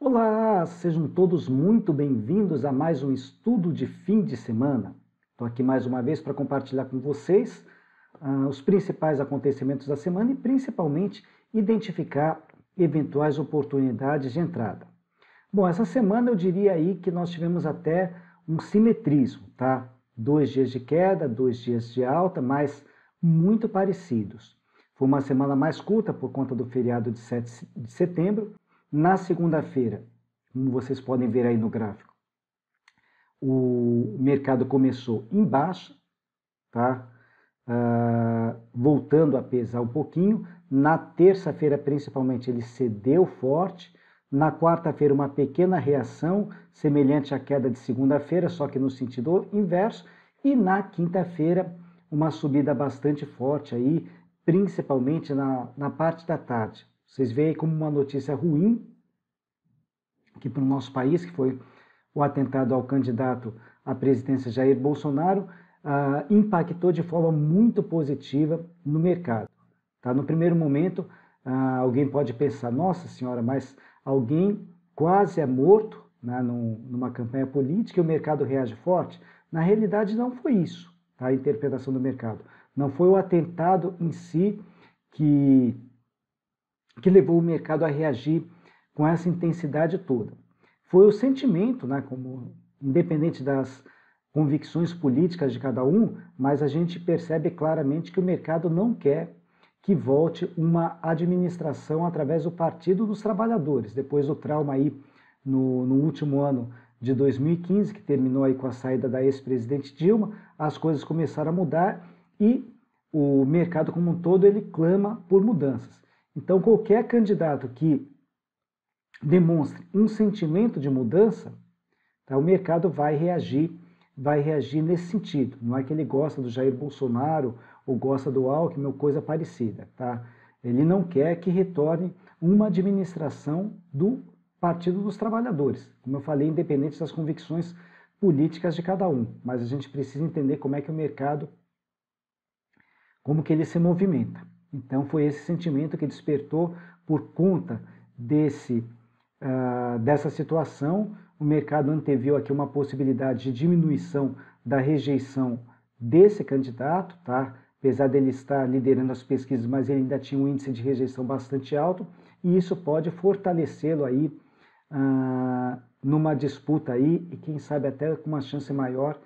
Olá, sejam todos muito bem-vindos a mais um estudo de fim de semana. Estou aqui mais uma vez para compartilhar com vocês os principais acontecimentos da semana e principalmente identificar eventuais oportunidades de entrada. Bom, essa semana eu diria aí que nós tivemos até um simetrismo, tá? 2 dias de queda, 2 dias de alta, mas muito parecidos. Foi uma semana mais curta por conta do feriado de 7 de setembro. Na segunda-feira, como vocês podem ver aí no gráfico, o mercado começou em baixa, tá? Voltando a pesar um pouquinho. Na terça-feira, principalmente, ele cedeu forte. Na quarta-feira, uma pequena reação, semelhante à queda de segunda-feira, só que no sentido inverso. E na quinta-feira, uma subida bastante forte aí, principalmente na parte da tarde. Vocês veem como uma notícia ruim aqui para o nosso país, que foi o atentado ao candidato à presidência Jair Bolsonaro, impactou de forma muito positiva no mercado. Tá? No primeiro momento, alguém pode pensar, nossa senhora, mas alguém quase é morto, né, numa campanha política e o mercado reage forte? Na realidade, não foi isso, tá? A interpretação do mercado. Não foi o atentado em si que levou o mercado a reagir com essa intensidade toda. Foi o sentimento, né, como, independente das convicções políticas de cada um, mas a gente percebe claramente que o mercado não quer que volte uma administração através do Partido dos Trabalhadores, depois do trauma aí no último ano de 2015, que terminou aí com a saída da ex-presidente Dilma, as coisas começaram a mudar e o mercado como um todo ele clama por mudanças. Então, qualquer candidato que demonstre um sentimento de mudança, tá, o mercado vai reagir nesse sentido. Não é que ele gosta do Jair Bolsonaro ou gosta do Alckmin ou coisa parecida. Tá? Ele não quer que retorne uma administração do Partido dos Trabalhadores. Como eu falei, independente das convicções políticas de cada um. Mas a gente precisa entender como é que o mercado, como que ele se movimenta. Então foi esse sentimento que despertou por conta dessa situação. O mercado anteviu aqui uma possibilidade de diminuição da rejeição desse candidato, tá? Apesar dele estar liderando as pesquisas, mas ele ainda tinha um índice de rejeição bastante alto, e isso pode fortalecê-lo aí numa disputa aí, e quem sabe até com uma chance maior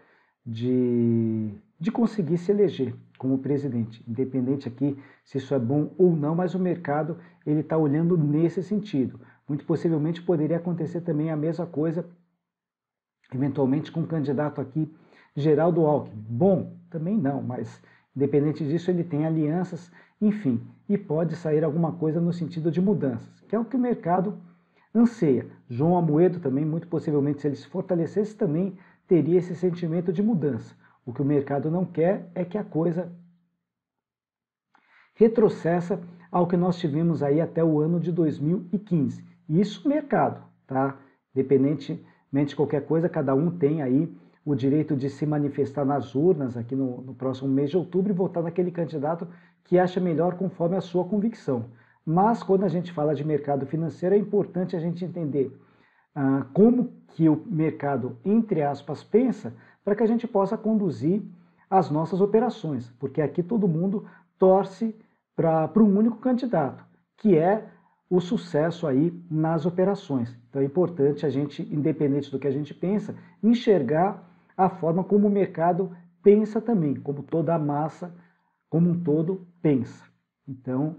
de conseguir se eleger como presidente, independente aqui se isso é bom ou não, mas o mercado ele está olhando nesse sentido. Muito possivelmente poderia acontecer também a mesma coisa, eventualmente com o candidato aqui, Geraldo Alckmin. Bom, também não, mas independente disso ele tem alianças, enfim, e pode sair alguma coisa no sentido de mudanças, que é o que o mercado anseia. João Amoedo também, muito possivelmente, se ele se fortalecesse, também teria esse sentimento de mudança. O que o mercado não quer é que a coisa retrocessa ao que nós tivemos aí até o ano de 2015. Isso mercado, tá? Independentemente de qualquer coisa, cada um tem aí o direito de se manifestar nas urnas aqui no próximo mês de outubro e votar naquele candidato que acha melhor conforme a sua convicção. Mas quando a gente fala de mercado financeiro, é importante a gente entender como que o mercado, entre aspas, pensa, para que a gente possa conduzir as nossas operações, porque aqui todo mundo torce para um único candidato, que é o sucesso aí nas operações. Então é importante a gente, independente do que a gente pensa, enxergar a forma como o mercado pensa também, como toda a massa, como um todo, pensa. Então,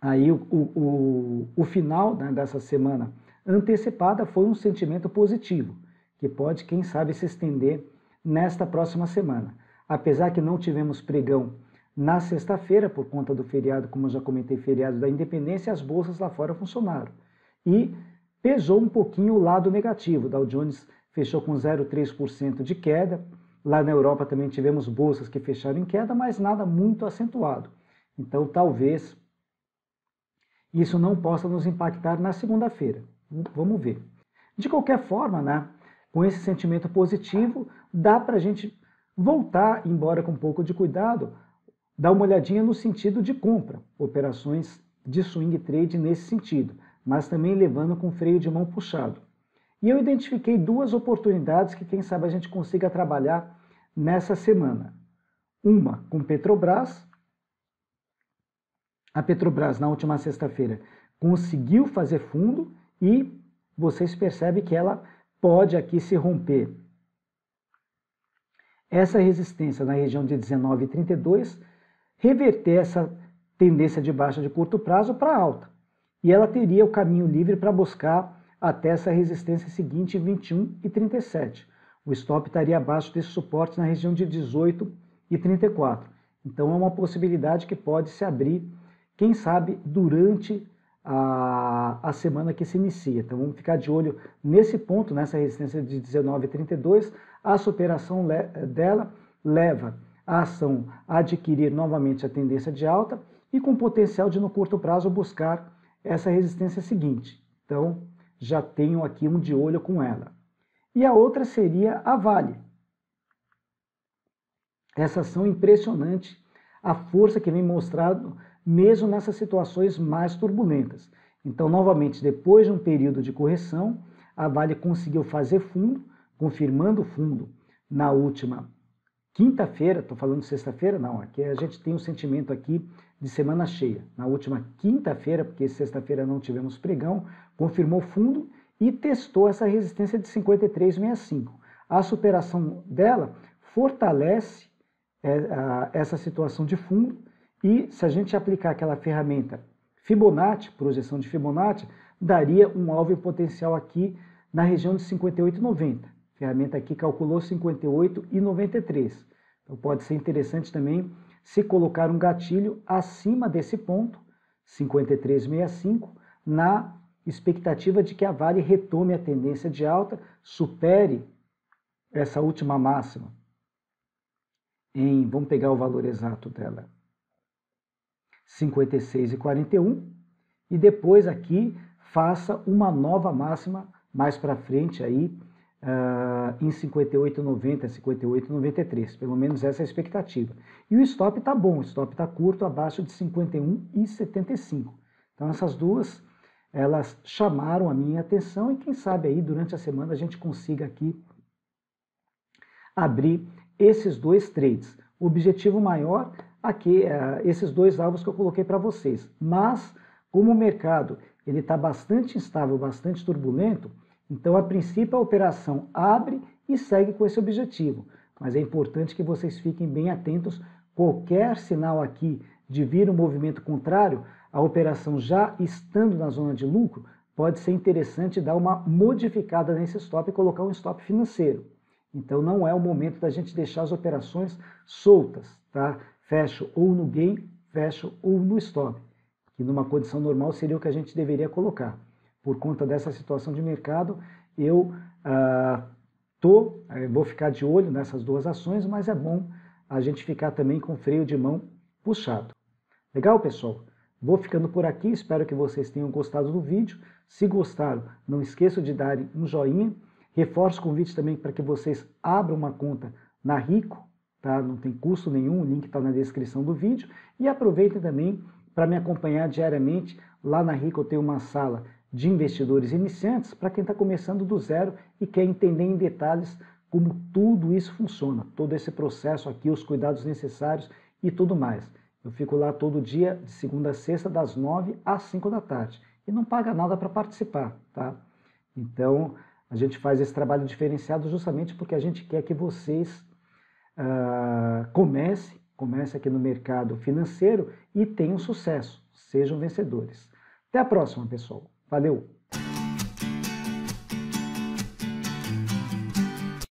aí o final, né, dessa semana antecipada foi um sentimento positivo, que pode, quem sabe, se estender nesta próxima semana. Apesar que não tivemos pregão na sexta-feira, por conta do feriado, como eu já comentei, feriado da Independência, as bolsas lá fora funcionaram. E pesou um pouquinho o lado negativo. O Dow Jones fechou com 0,3% de queda. Lá na Europa também tivemos bolsas que fecharam em queda, mas nada muito acentuado. Então, talvez isso não possa nos impactar na segunda-feira. Vamos ver. De qualquer forma, né, com esse sentimento positivo, dá para a gente voltar, embora com um pouco de cuidado, dar uma olhadinha no sentido de compra, operações de swing trade nesse sentido. mas também levando com freio de mão puxado. E eu identifiquei duas oportunidades que quem sabe a gente consiga trabalhar nessa semana. Uma com Petrobras. A Petrobras, na última sexta-feira, conseguiu fazer fundo e vocês percebem que ela pode aqui se romper essa resistência na região de 19,32, reverter essa tendência de baixa de curto prazo para alta. E ela teria o caminho livre para buscar até essa resistência seguinte, 21,37. O stop estaria abaixo desse suporte na região de 18,34. Então é uma possibilidade que pode se abrir, quem sabe, durante a semana que se inicia. Então vamos ficar de olho nesse ponto, nessa resistência de 19,32. A superação dela leva a ação a adquirir novamente a tendência de alta e com potencial de no curto prazo buscar essa resistência seguinte. Então já tenho aqui um de olho com ela. E a outra seria a Vale. Essa ação impressionante, a força que vem mostrando mesmo nessas situações mais turbulentas. Então, novamente, depois de um período de correção, a Vale conseguiu fazer fundo, confirmando o fundo na última quinta-feira, estou falando sexta-feira, não, aqui a gente tem um sentimento aqui de semana cheia. Na última quinta-feira, porque sexta-feira não tivemos pregão, confirmou fundo e testou essa resistência de 53,65. A superação dela fortalece essa situação de fundo e se a gente aplicar aquela ferramenta Fibonacci, projeção de Fibonacci, daria um alvo em potencial aqui na região de 58,90. A ferramenta aqui calculou 58,93. Então pode ser interessante também se colocar um gatilho acima desse ponto, 53,65, na expectativa de que a Vale retome a tendência de alta, supere essa última máxima. Vamos pegar o valor exato dela, 56,41, e depois aqui faça uma nova máxima mais para frente aí, em 58,90, 58,93, pelo menos essa é a expectativa. E o stop está bom, o stop está curto, abaixo de 51,75. Então essas duas, elas chamaram a minha atenção e quem sabe aí durante a semana a gente consiga aqui abrir esses dois trades. O objetivo maior aqui, esses dois alvos que eu coloquei para vocês. Mas, como o mercado ele está bastante instável, bastante turbulento, então, a princípio, a operação abre e segue com esse objetivo. Mas é importante que vocês fiquem bem atentos. Qualquer sinal aqui de vir um movimento contrário, a operação já estando na zona de lucro, pode ser interessante dar uma modificada nesse stop e colocar um stop financeiro. Então, não é o momento da gente deixar as operações soltas, tá? Fecho ou no gain, fecho ou no stop, que numa condição normal seria o que a gente deveria colocar. Por conta dessa situação de mercado, eu vou ficar de olho nessas duas ações, mas é bom a gente ficar também com freio de mão puxado. Legal, pessoal? Vou ficando por aqui, espero que vocês tenham gostado do vídeo. Se gostaram, não esqueçam de darem um joinha. Reforço o convite também para que vocês abram uma conta na Rico, tá? Não tem custo nenhum, o link está na descrição do vídeo. E aproveitem também para me acompanhar diariamente. Lá na Rico eu tenho uma sala de investidores iniciantes para quem está começando do zero e quer entender em detalhes como tudo isso funciona, todo esse processo aqui, os cuidados necessários e tudo mais. Eu fico lá todo dia, de segunda a sexta, das 9 às 5 da tarde. E não paga nada para participar, tá? Então, a gente faz esse trabalho diferenciado justamente porque a gente quer que vocês comecem aqui no mercado financeiro e tenham sucesso, sejam vencedores. Até a próxima, pessoal. Valeu!